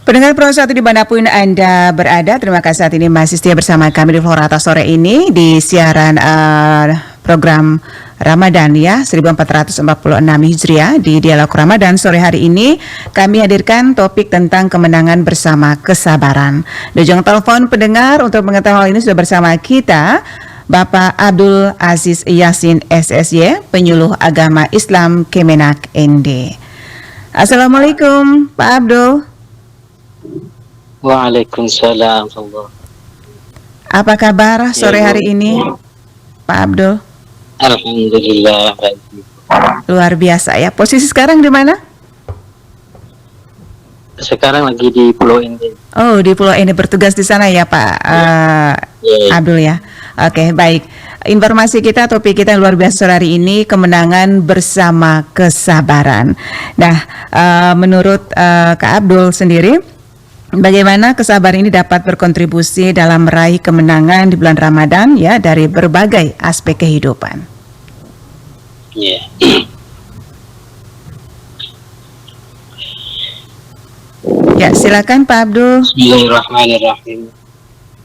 Pendengar Pro 1 dimanapun Anda berada, terima kasih saat ini masih setia bersama kami di Florata sore ini di siaran program Ramadan ya 1446 Hijriah di Dialog Ramadan. Sore hari ini kami hadirkan topik tentang kemenangan bersama kesabaran. Di ujung telepon pendengar untuk mengetahui hal ini sudah bersama kita Bapak Abdul Aziz Yasin SSY, penyuluh agama Islam Kemenak ND. Assalamualaikum Pak Abdul. Waalaikumsalam Allah. Apa kabar sore hari ini, Pak Abdul? Alhamdulillah baik. Luar biasa ya. Posisi sekarang di mana? Sekarang lagi di Pulau Indah. Oh, di Pulau ini bertugas di sana ya, Pak Abdul ya. Oke, baik. Informasi kita, topik kita yang luar biasa sore hari ini, kemenangan bersama kesabaran. Nah, menurut Kak Abdul sendiri, bagaimana kesabaran ini dapat berkontribusi dalam meraih kemenangan di bulan Ramadan ya dari berbagai aspek kehidupan? Ya. Ya, silakan Pak Abdul. Bismillahirrahmanirrahim.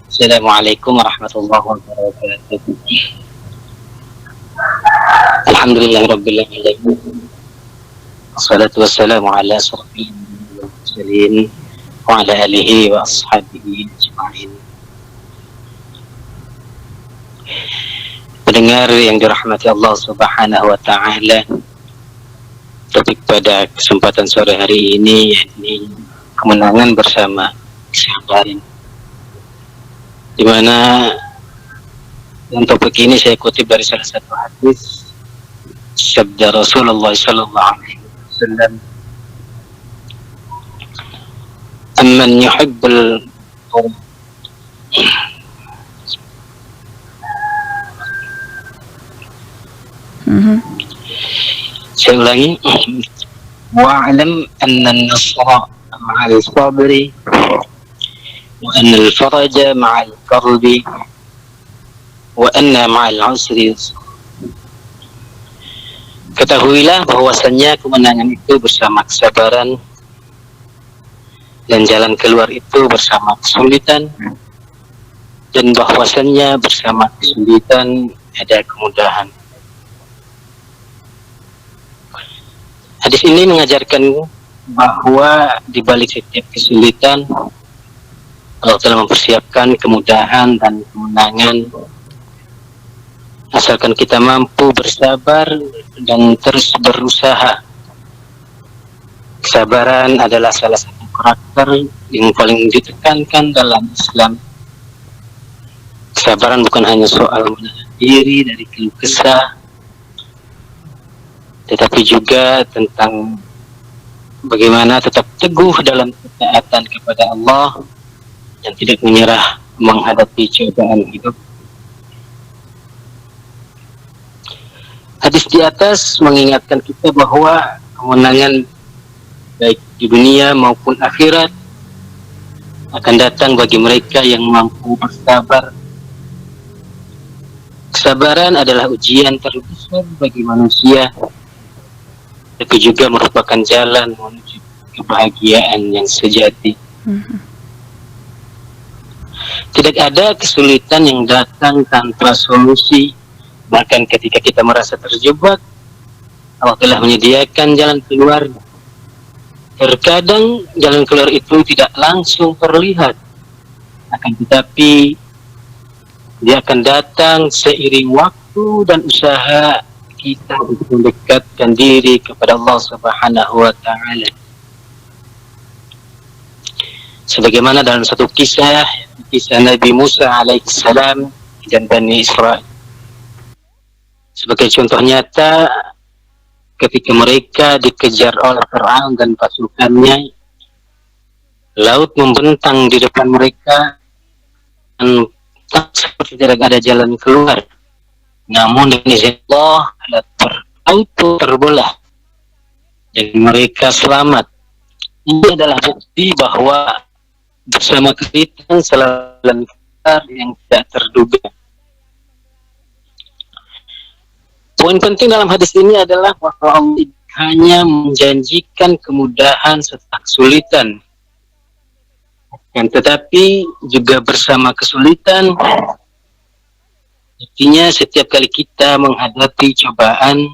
Assalamualaikum warahmatullahi wabarakatuh. Alhamdulillahirabbil alamin. Wassalatu wassalamu ala asyrafil mursalin wa ala alihi wa ashabihi ajma'in. Pendengar yang dirahmati Allah Subhanahu wa taala, topik pada kesempatan sore hari ini yakni kemenangan bersama kesabaran, di mana dalam topik ini saya kutip dari salah satu hadis sabda Rasulullah sallallahu alaihi wasallam, amman yuhibbul saya ulangi, wa'lam anna an-nasra ma'al sabri wa anna al-faraja ma'al karbi wa anna ma'al usri. Ketahuilah bahwasannya kemenangan itu bersama kesabaran dan jalan keluar itu bersama kesulitan, dan bahwasannya bersama kesulitan ada kemudahan. Hadis ini mengajarkan bahwa di balik setiap kesulitan Allah telah mempersiapkan kemudahan dan kemenangan, asalkan kita mampu bersabar dan terus berusaha. Kesabaran adalah salah satu karakter yang paling ditekankan dalam Islam. Kesabaran bukan hanya soal menahan diri dari keluh kesah, tetapi juga tentang bagaimana tetap teguh dalam ketaatan kepada Allah dan tidak menyerah menghadapi cobaan hidup. Hadis di atas mengingatkan kita bahwa kemenangan baik di dunia maupun akhirat akan datang bagi mereka yang mampu bersabar. Kesabaran adalah ujian terbesar bagi manusia, tapi juga merupakan jalan menuju kebahagiaan yang sejati. Tidak ada kesulitan yang datang tanpa solusi. Bahkan ketika kita merasa terjebak, Allah telah menyediakan jalan keluar. Terkadang jalan keluar itu tidak langsung terlihat, akan tetapi dia akan datang seiring waktu dan usaha kita untuk mendekatkan diri kepada Allah Subhanahu wa taala. Sebagaimana dalam satu kisah Nabi Musa alaihissalam dan Bani Israel. Sebagai contoh nyata, ketika mereka dikejar oleh Fir'aun dan pasukannya, laut membentang di depan mereka dan seperti tidak ada jalan keluar. Namun dengan izin Allah, laut terbelah dan mereka selamat. Ini adalah bukti bahwa bersama kesulitan selalu jalan yang tidak terduga. Poin penting dalam hadis ini adalah bahwa Allah hanya menjanjikan kemudahan setelah kesulitan, tetapi juga bersama kesulitan. Artinya setiap kali kita menghadapi cobaan,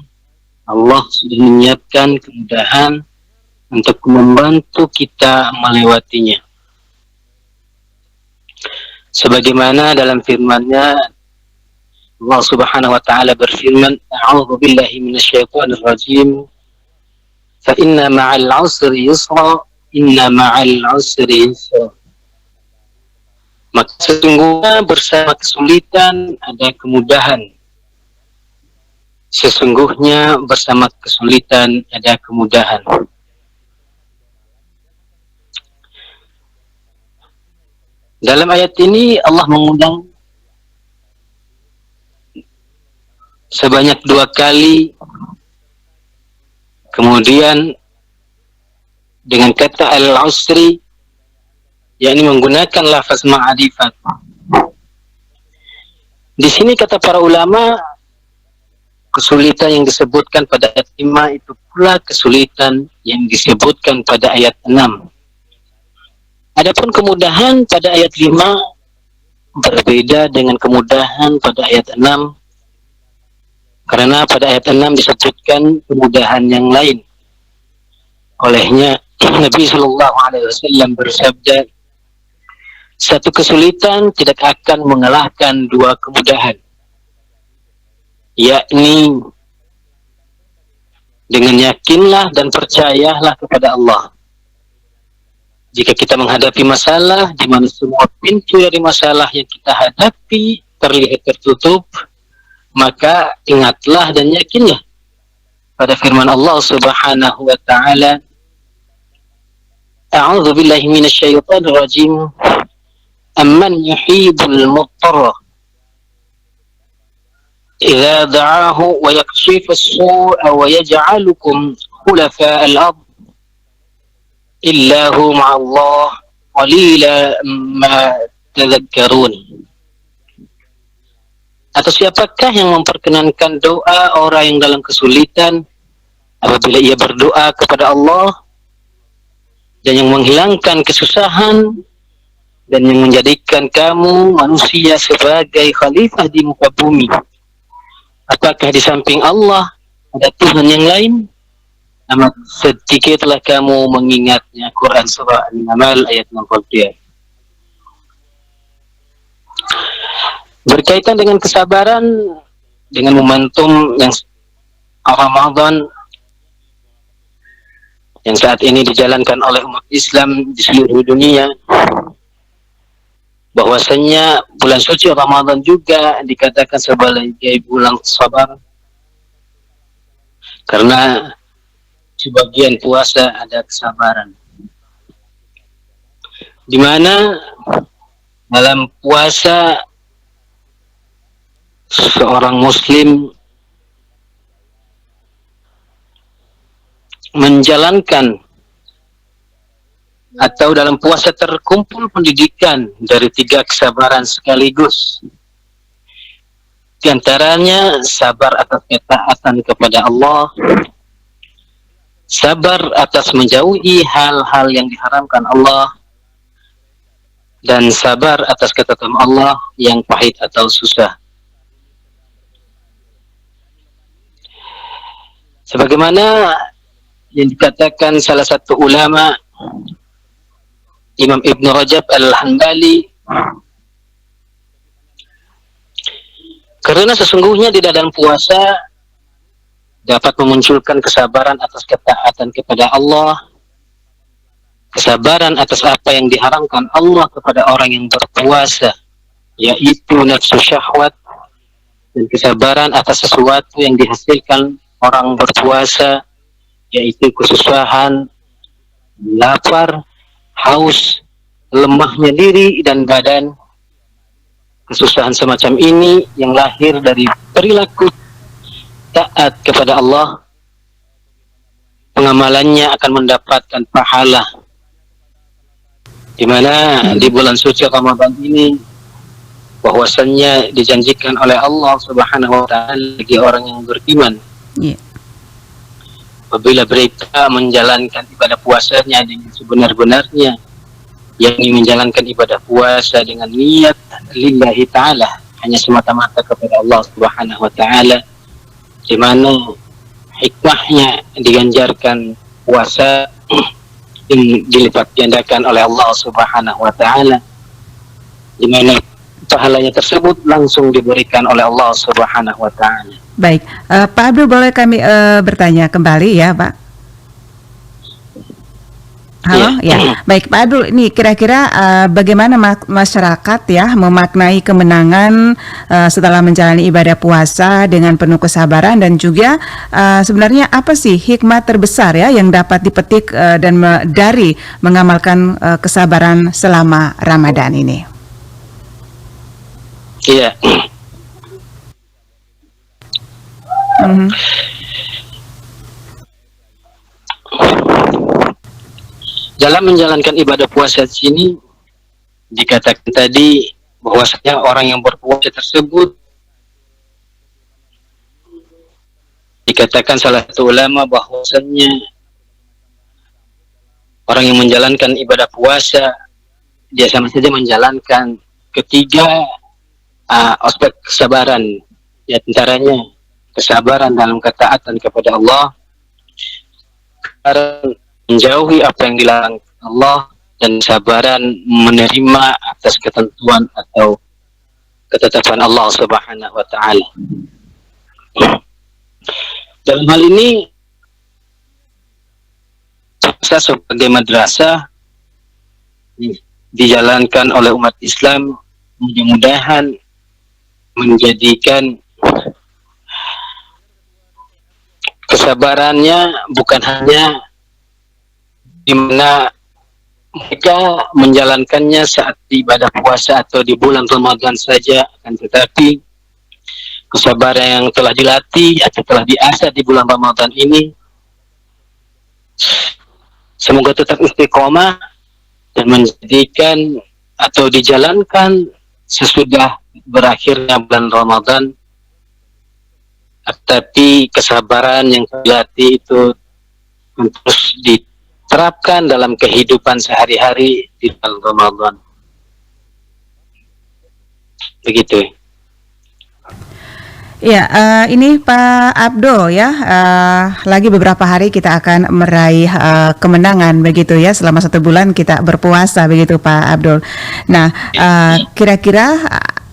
Allah sudah menyiapkan kemudahan untuk membantu kita melewatinya. Sebagaimana dalam firman-Nya, Allah Subhanahu wa taala berfirman, "A'udzu billahi minasyaitonir rajim. Fa inna ma'al 'usri yusra, inna ma'al 'usri yusra." Maka sesungguhnya bersama kesulitan ada kemudahan. Sesungguhnya bersama kesulitan ada kemudahan. Dalam ayat ini Allah mengundang sebanyak 2 kali, kemudian dengan kata al-usri, yakni menggunakan lafaz ma'rifat. Di sini kata para ulama, kesulitan yang disebutkan pada ayat 5 itu pula kesulitan yang disebutkan pada ayat 6. Adapun kemudahan pada ayat 5 berbeda dengan kemudahan pada ayat 6, karena pada ayat 6 disebutkan kemudahan yang lain. Olehnya Nabi Shallallahu Alaihi Wasallam bersabda, satu kesulitan tidak akan mengalahkan 2 kemudahan, yakni dengan yakinlah dan percayalah kepada Allah. Jika kita menghadapi masalah di mana semua pintu dari masalah yang kita hadapi terlihat tertutup, maka ingatlah dan yakinlah pada firman Allah Subhanahu wa taala, A'udzu billahi minasyaitonir rajim. Amman yuhibul muttarra idza da'ahu wa yakshifu as-su'a wa yaj'alukum khulafa'al ard illahu ma'allah qalila ma tadhakkarun. Atau siapakah yang memperkenankan doa orang yang dalam kesulitan apabila ia berdoa kepada Allah, dan yang menghilangkan kesusahan dan yang menjadikan kamu manusia sebagai khalifah di muka bumi? Apakah di samping Allah ada Tuhan yang lain? Amat sedikitlah kamu mengingatnya. Quran Surah An-Naml ayat 63. Berkaitan dengan kesabaran, dengan momentum yang Ramadan yang saat ini dijalankan oleh umat Islam di seluruh dunia, bahwasanya bulan suci Ramadan juga dikatakan sebagai bulan sabar, karena sebagian puasa ada kesabaran, di mana dalam puasa seorang muslim menjalankan, atau dalam puasa terkumpul pendidikan dari 3 kesabaran sekaligus. Di antaranya sabar atas ketaatan kepada Allah, sabar atas menjauhi hal-hal yang diharamkan Allah, dan sabar atas ketaatan Allah yang pahit atau susah. Sebagaimana yang dikatakan salah satu ulama, Imam Ibn Rajab Al-Hanbali, karena sesungguhnya di dalam puasa dapat memunculkan kesabaran atas ketaatan kepada Allah, kesabaran atas apa yang diharamkan Allah kepada orang yang berpuasa, yaitu nafsu syahwat, dan kesabaran atas sesuatu yang dihasilkan orang berpuasa, yaitu kesusahan, lapar, haus, lemahnya diri dan badan. Kesusahan semacam ini yang lahir dari perilaku taat kepada Allah, pengamalannya akan mendapatkan pahala, di mana di bulan suci Ramadan ini bahwasannya dijanjikan oleh Allah Subhanahu wa taala bagi orang yang beriman, apabila mereka menjalankan ibadah puasanya dengan sebenar-benarnya, yakni menjalankan ibadah puasa dengan niat lillahi ta'ala, hanya semata-mata kepada Allah Subhanahu wa ta'ala, di mana hikmahnya diganjarkan puasa dilipat gandakan oleh Allah Subhanahu wa ta'ala, di mana pahalanya tersebut langsung diberikan oleh Allah Subhanahu wa ta'ala. Baik, Pak Abdul, boleh kami bertanya kembali ya, Pak? Halo, ya. Baik, Pak Abdul, ini kira-kira bagaimana masyarakat ya memaknai kemenangan setelah menjalani ibadah puasa dengan penuh kesabaran, dan juga sebenarnya apa sih hikmah terbesar ya yang dapat dipetik dari mengamalkan kesabaran selama Ramadan ini? Iya. Dalam menjalankan ibadah puasa di sini dikatakan tadi bahwasanya orang yang berpuasa tersebut, dikatakan salah satu ulama bahwasanya orang yang menjalankan ibadah puasa dia sama saja menjalankan ketiga aspek kesabaran, di antaranya kesabaran dalam ketaatan kepada Allah, kesabaran menjauhi apa yang dilarang Allah, dan kesabaran menerima atas ketentuan atau ketetapan Allah Subhanahu wa ta'ala. Dalam hal ini puasa sebagai madrasah dijalankan oleh umat Islam, mudah-mudahan menjadikan kesabarannya bukan hanya di mana mereka menjalankannya saat di ibadah puasa atau di bulan Ramadan saja, akan tetapi kesabaran yang telah dilatih atau telah diasah di bulan Ramadan ini semoga tetap istiqomah dan menjadikan atau dijalankan sesudah berakhirnya bulan Ramadan, tapi kesabaran yang dilatih itu terus diterapkan dalam kehidupan sehari-hari di bulan Ramadan. Begitu. Ya, ini Pak Abdul ya, lagi beberapa hari kita akan meraih kemenangan begitu ya, selama 1 bulan kita berpuasa begitu Pak Abdul. Nah, kira-kira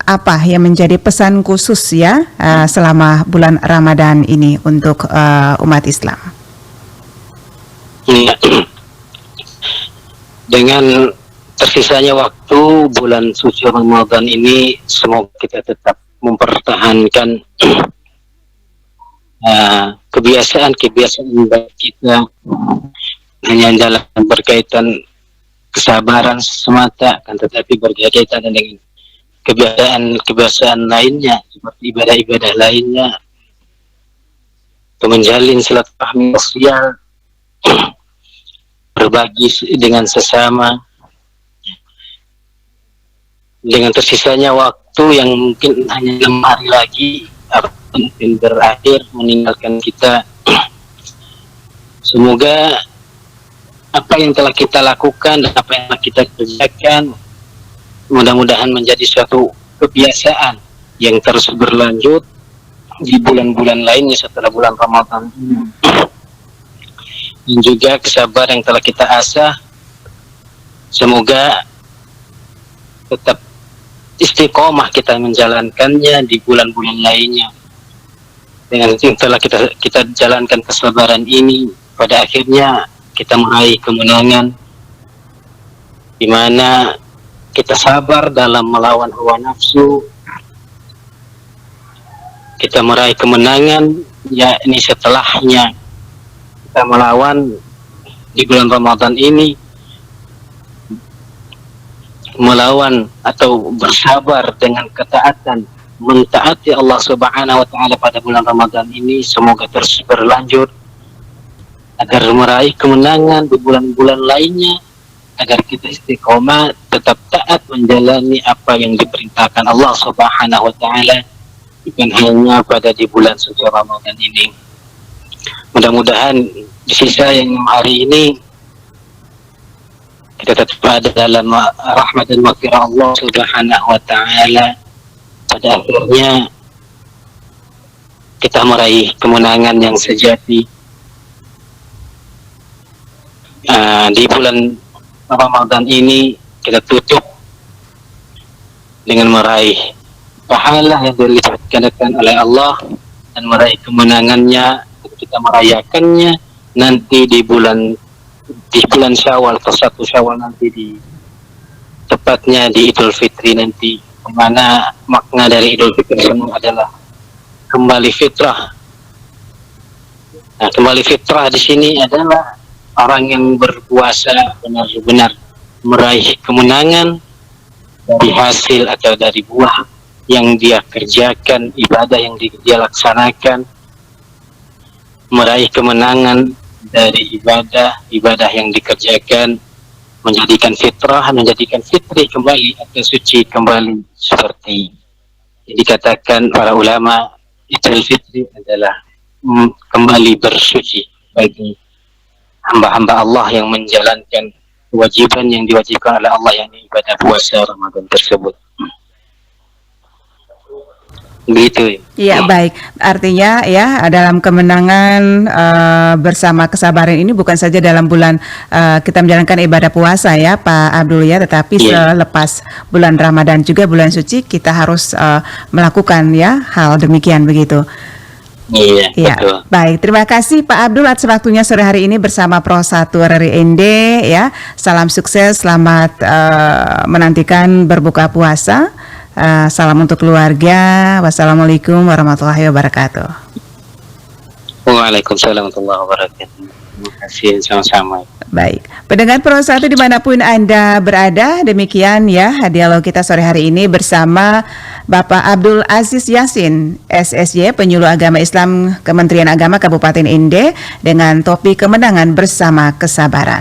apa yang menjadi pesan khusus ya selama bulan Ramadan ini untuk umat Islam? Ya. Dengan tersisanya waktu bulan suci Ramadan ini, semoga kita tetap mempertahankan kebiasaan baik kita, hanya dalam berkaitan kesabaran semata, kan, tetapi berkaitan dengan kebiasaan lainnya seperti ibadah-ibadah lainnya, menjalin silaturahmi sosial, berbagi dengan sesama. Dengan tersisanya waktu yang mungkin hanya 6 hari lagi mungkin berakhir meninggalkan kita, semoga apa yang telah kita lakukan dan apa yang telah kita kerjakan mudah-mudahan menjadi suatu kebiasaan yang terus berlanjut di bulan-bulan lainnya setelah bulan Ramadan ini. Dan juga kesabaran yang telah kita asah, semoga tetap istiqomah kita menjalankannya di bulan-bulan lainnya. Dengan yang telah kita jalankan kesabaran ini, pada akhirnya kita meraih kemenangan, di mana kita sabar dalam melawan hawa nafsu, kita meraih kemenangan yakni setelahnya kita melawan di bulan Ramadan ini, melawan atau bersabar dengan ketaatan, mentaati Allah Subhanahu wa ta'ala pada bulan Ramadan ini, semoga terus berlanjut agar meraih kemenangan di bulan-bulan lainnya, agar kita istiqomah tetap taat menjalani apa yang diperintahkan Allah Subhanahu wa ta'ala, bukan hanya pada di bulan suci Ramadan ini. Mudah-mudahan di sisa yang hari ini kita tetap ada dalam rahmat dan maghfirah Allah Subhanahu wa taala. Pada akhirnya kita meraih kemenangan yang sejati. Di bulan Ramadan ini kita tutup dengan meraih pahala yang dilipatkan oleh Allah dan meraih kemenangannya. Kita merayakannya nanti di bulan Syawal atau 1 Syawal nanti, tepatnya di Idul Fitri nanti, di mana makna dari Idul Fitri semua adalah kembali fitrah. Nah, kembali fitrah di sini adalah orang yang berpuasa benar-benar meraih kemenangan dari hasil atau dari buah yang dia kerjakan, ibadah yang dia laksanakan, meraih kemenangan dari ibadah yang dikerjakan, menjadikan fitri kembali atau suci kembali, seperti dikatakan para ulama, Idul Fitri adalah kembali bersuci bagi hamba-hamba Allah yang menjalankan kewajiban yang diwajibkan oleh Allah, yakni ibadah puasa Ramadan tersebut. Begitu. Iya, baik. Artinya ya, dalam kemenangan bersama kesabaran ini bukan saja dalam bulan kita menjalankan ibadah puasa ya Pak Abdul ya, tetapi selepas bulan Ramadan juga bulan suci kita harus melakukan ya hal demikian begitu. Iya, betul. Baik, terima kasih Pak Abdul atas waktunya sore hari ini bersama Pro 1 RRI ND ya. Salam sukses, selamat menantikan berbuka puasa. Salam untuk keluarga. Wassalamualaikum warahmatullahi wabarakatuh. Waalaikumsalam warahmatullahi wabarakatuh. Terima kasih, sama-sama. Baik, pendengar Pro 1 dimanapun Anda berada, demikian ya dialog kita sore hari ini bersama Bapak Abdul Aziz Yasin, SSY, Penyuluh Agama Islam Kementerian Agama Kabupaten ND, dengan topik kemenangan bersama kesabaran.